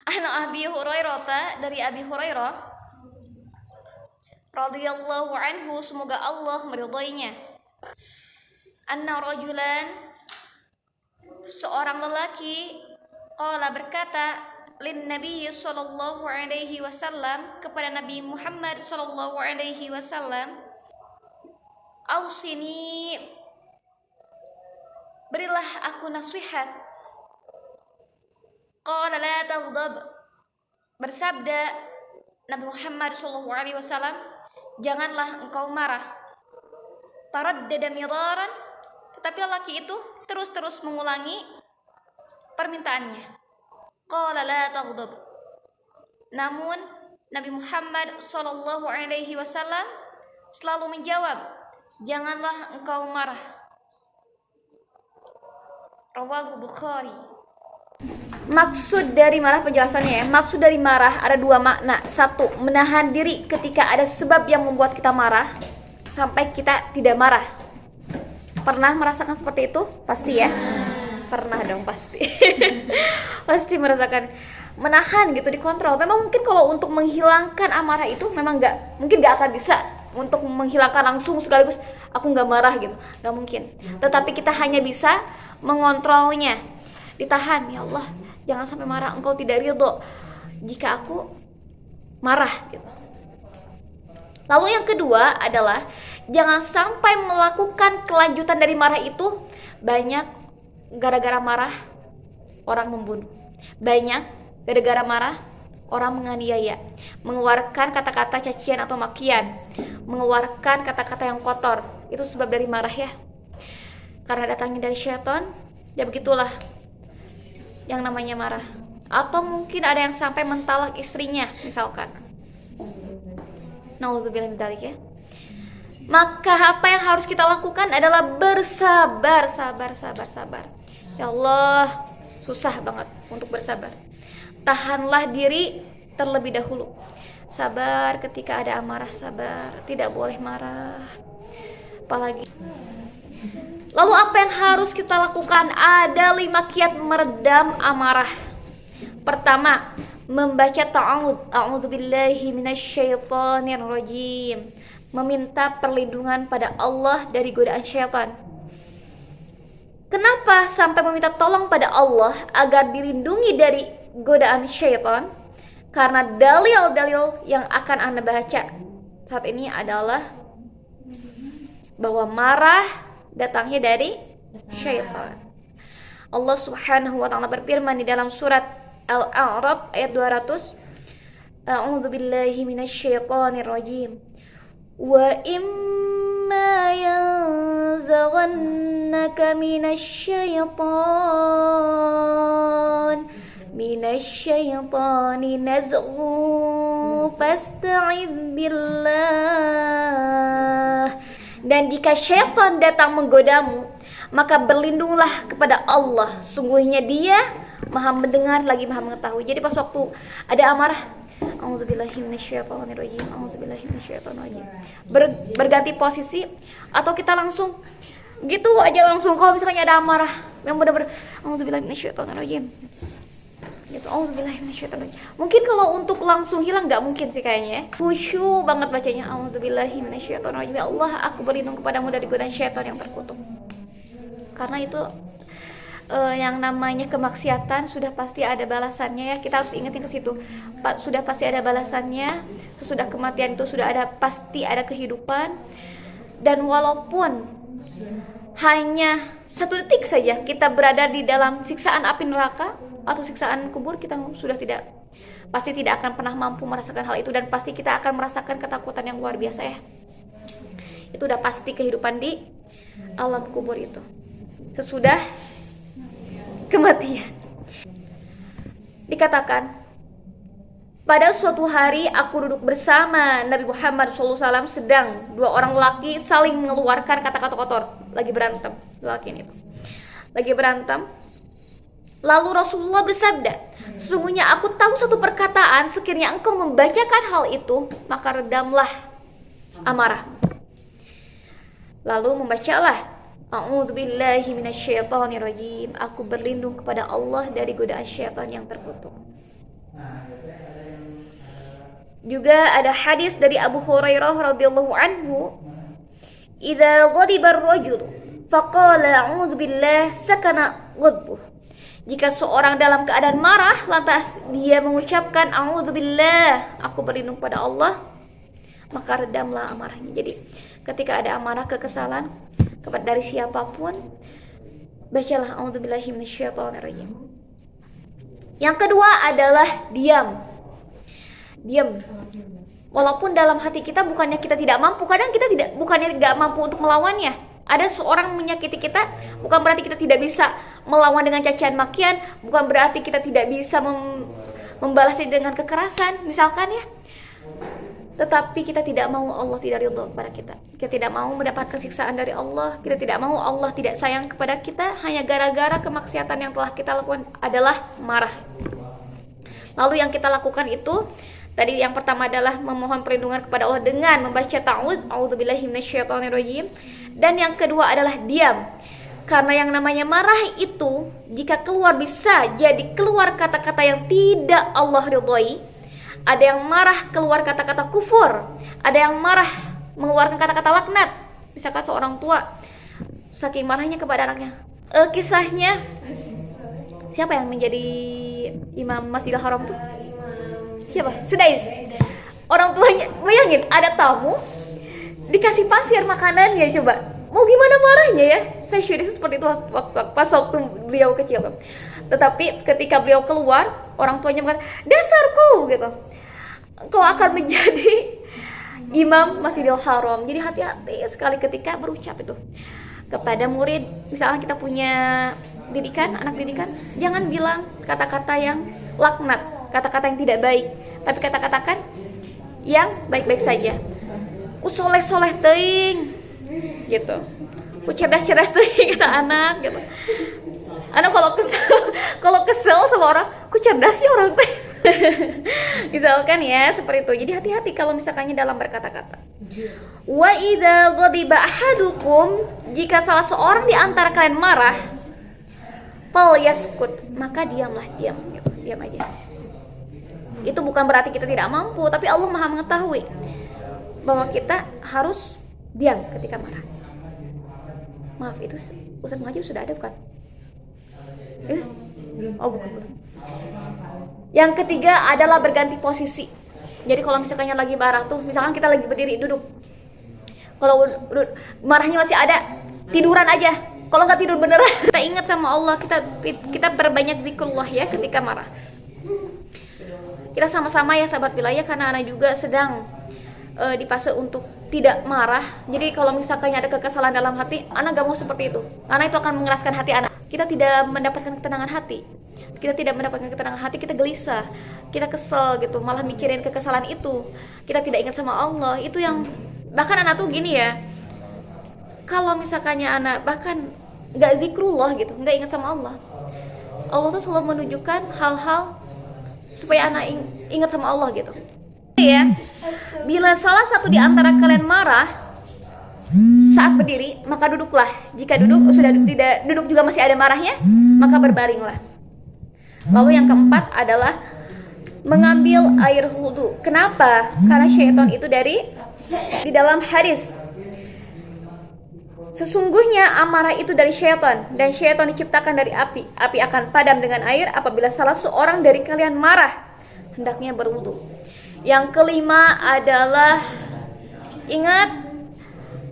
An Abi Hurairah, dari Abi Hurairah radhiyallahu anhu, semoga Allah meridhoinya, anna rajulan, seorang lelaki, qala berkata, lin Nabi sallallahu alaihi wasallam, kepada Nabi Muhammad sallallahu alaihi wasallam, ausini, berilah aku nasihat. Qala la taghdab, bersabda Nabi Muhammad sallallahu alaihi wasallam, janganlah engkau marah. Taraddada miraran, tetapi lelaki itu terus-terus mengulangi permintaannya. Qala la taghdab, namun Nabi Muhammad sallallahu alaihi wasallam selalu menjawab, janganlah engkau marah. Rawahu Bukhari. Maksud dari marah, penjelasannya ya. Maksud dari marah ada dua makna. Satu, menahan diri ketika ada sebab yang membuat kita marah sampai kita tidak marah. Pernah merasakan seperti itu? Pasti ya. Pernah dong pasti. Pasti merasakan menahan gitu, dikontrol. Memang mungkin kalau untuk menghilangkan amarah itu memang mungkin nggak akan bisa untuk menghilangkan langsung sekaligus aku nggak marah gitu, nggak mungkin. Tetapi kita hanya bisa mengontrolnya, ditahan. Ya Allah, jangan sampai marah, engkau tidak ridho jika aku marah gitu. Lalu yang kedua adalah jangan sampai melakukan kelanjutan dari marah itu. Banyak gara-gara marah orang membunuh, banyak gara-gara marah orang menganiaya, mengeluarkan kata-kata cacian atau makian, mengeluarkan kata-kata yang kotor. Itu sebab dari marah ya, karena datangnya dari syaitan. Ya begitulah yang namanya marah. Atau mungkin ada yang sampai mentalak istrinya misalkan. Nauzubillah min dzalik ya. Maka apa yang harus kita lakukan adalah bersabar, sabar. Ya Allah, susah banget untuk bersabar. Tahanlah diri terlebih dahulu. Sabar ketika ada amarah, sabar, tidak boleh marah. Apalagi. Lalu apa yang harus kita lakukan? Ada 5 kiat meredam amarah. Pertama, membaca ta'awudz, a'udzubillahi minasyaitonir rajim. Meminta perlindungan pada Allah dari godaan syaitan. Kenapa sampai meminta tolong pada Allah agar dilindungi dari godaan syaitan? Karena dalil-dalil yang akan Anda baca saat ini adalah bahwa marah datangnya dari syaitan. Allah Subhanahu wa taala berfirman di dalam surat Al-A'raf ayat 200, a'udzubillahi minasyaitonir rajim. Wa imma yanzaghannaka minasyaiton nazghun fasta'idz billah. Dan jika syaitan datang menggodamu, maka berlindunglah kepada Allah. Sungguhnya Dia Maha mendengar lagi Maha mengetahui. Jadi pas waktu ada amarah, a'udzubillahi minasyaitonirrajim, a'udzubillahi minasyaitonirrajim, berganti posisi, atau kita langsung gitu aja langsung. Kalau misalnya ada amarah yang benar-benar a'udzubillahi minasyaitonirrajim gitu, a'udzubillahi minasyaitonirrajim. Mungkin kalau untuk langsung hilang nggak mungkin sih kayaknya. Khusyuk banget bacanya, a'udzubillahi minasyaitonirrajim. Ya Allah, aku berlindung kepadamu dari godaan syaitan yang terkutuk. Karena itu yang namanya kemaksiatan sudah pasti ada balasannya ya. Kita harus ingetin ke situ. Sudah pasti ada balasannya. Sesudah kematian itu sudah ada, pasti ada kehidupan. Dan walaupun hanya 1 detik saja kita berada di dalam siksaan api neraka atau siksaan kubur, kita pasti tidak akan pernah mampu merasakan hal itu. Dan pasti kita akan merasakan ketakutan yang luar biasa ya. Itu udah pasti kehidupan di alam kubur itu sesudah kematian. Dikatakan, pada suatu hari aku duduk bersama Nabi Muhammad SAW, sedang 2 orang lelaki saling mengeluarkan kata-kata kotor, lagi berantem. Lelaki ini lagi berantem. Lalu Rasulullah bersabda, sesungguhnya aku tahu satu perkataan, sekiranya engkau membacakan hal itu, maka redamlah amarah. Lalu membacalah, a'udzubillahi minasyaitonirrajim, aku berlindung kepada Allah dari godaan syaitan yang terkutuk. Juga ada hadis dari Abu Hurairah radhiyallahu anhu, "Idza ghadiba ar-rajul faqala a'udzu billah sakana ghadbuh." Jika seorang dalam keadaan marah lantas dia mengucapkan a'udzu billah, aku berlindung pada Allah, maka redamlah amarahnya. Jadi ketika ada amarah, kekesalan kepada dari siapapun, bacalah a'udzu billahi minasyaitonir rajim. Yang kedua adalah diam. Diam. Walaupun dalam hati kita bukannya kita tidak mampu, kadang kita bukannya nggak mampu untuk melawannya. Ada seorang menyakiti kita, bukan berarti kita tidak bisa melawan dengan cacian makian, bukan berarti kita tidak bisa membalasnya dengan kekerasan, misalkan ya. Tetapi kita tidak mau Allah tidak ridho kepada kita. Kita tidak mau mendapatkan siksaan dari Allah. Kita tidak mau Allah tidak sayang kepada kita hanya gara-gara kemaksiatan yang telah kita lakukan adalah marah. Lalu yang kita lakukan itu, tadi yang pertama adalah memohon perlindungan kepada Allah dengan membaca ta'awudz, a'udzubillahi minasyaitonirrajim. Dan yang kedua adalah diam. Karena yang namanya marah itu, jika keluar bisa jadi keluar kata-kata yang tidak Allah ridhoi. Ada yang marah keluar kata-kata kufur, ada yang marah mengeluarkan kata-kata laknat. Misalkan seorang tua saking marahnya kepada anaknya. Kisahnya siapa yang menjadi imam Masjidil Haram tuh? Siapa? Sudais. Orang tuanya, bayangin ada tamu dikasih pasir makanannya, coba. Mau gimana marahnya ya? Saya syukur seperti itu pas waktu beliau kecil. Tetapi ketika beliau keluar, orang tuanya mengatakan, "Dasarku," gitu. Kau akan menjadi imam Masjidil Haram. Jadi hati-hati sekali ketika berucap itu kepada murid. Misalnya kita punya didikan, anak didikan, jangan bilang kata-kata yang laknat, kata-kata yang tidak baik, tapi kata-katakan yang baik-baik saja. Soleh-soleh teuing gitu. Cerdas-cerdas teuing kata anak gitu. Anak kalau kesel sama orang, ku cerdas sih orang teh. Misalkan ya seperti itu. Jadi hati-hati kalau misalkannya dalam berkata-kata. Wa idza ghadiba ahadukum, jika salah seorang di antara kalian marah, fal yaskut, maka diamlah, diam gitu. Diam aja. Itu bukan berarti kita tidak mampu, tapi Allah Maha mengetahui bahwa kita harus diam ketika marah. Maaf, itu Ustaz Muhajir sudah ada bukan? Oh bukan. Yang ketiga adalah berganti posisi. Jadi kalau misalkannya lagi marah tuh, misalkan kita lagi berdiri duduk, kalau marahnya masih ada, tiduran aja. Kalau nggak tidur beneran, kita ingat sama Allah, kita berbanyak zikrullah ya ketika marah. Kita sama-sama ya sahabat wilayah, karena anak juga sedang di fase untuk tidak marah. Jadi kalau misalkannya ada kekesalan dalam hati, anak gak mau seperti itu, karena itu akan mengeraskan hati anak. Kita tidak mendapatkan ketenangan hati. Kita tidak mendapatkan ketenangan hati, kita gelisah, kita kesel gitu, malah mikirin kekesalan itu. Kita tidak ingat sama Allah. Itu yang bahkan anak tuh gini ya, kalau misalkannya anak bahkan gak zikrullah gitu, gak ingat sama Allah, Allah tuh selalu menunjukkan hal-hal supaya anak ingat sama Allah gitu ya. Bila salah satu di antara kalian marah saat berdiri, maka duduklah. Jika sudah tidak duduk juga masih ada marahnya, maka berbaringlah. Lalu yang keempat adalah mengambil air wudhu. Kenapa? Karena syaitan itu di dalam hadis, sesungguhnya amarah itu dari syaitan, dan syaitan diciptakan dari api. Api akan padam dengan air apabila salah seorang dari kalian marah, hendaknya berwudhu. Yang kelima adalah ingat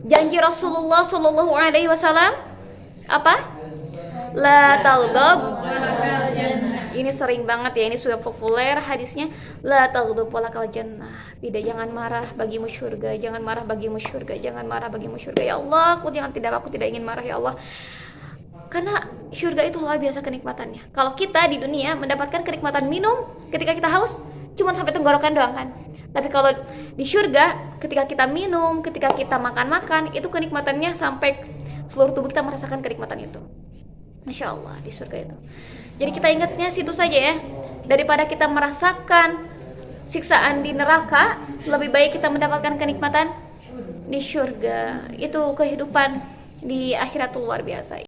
janji Rasulullah Shallallahu Alaihi Wasallam apa? La taghdab. Ini sering banget ya, ini sudah populer hadisnya. La taghdab walakal jannah. Tidak, jangan marah bagimu syurga, jangan marah bagimu syurga, jangan marah bagimu syurga. Ya Allah, aku tidak ingin marah ya Allah. Karena syurga itu luar biasa kenikmatannya. Kalau kita di dunia mendapatkan kenikmatan minum ketika kita haus, cuma sampai tenggorokan doang kan. Tapi kalau di syurga, ketika kita minum, ketika kita makan-makan, itu kenikmatannya sampai seluruh tubuh kita merasakan kenikmatan itu. Masya Allah, di surga itu. Jadi kita ingatnya situ saja ya. Daripada kita merasakan siksaan di neraka, lebih baik kita mendapatkan kenikmatan di surga. Itu kehidupan di akhirat luar biasa.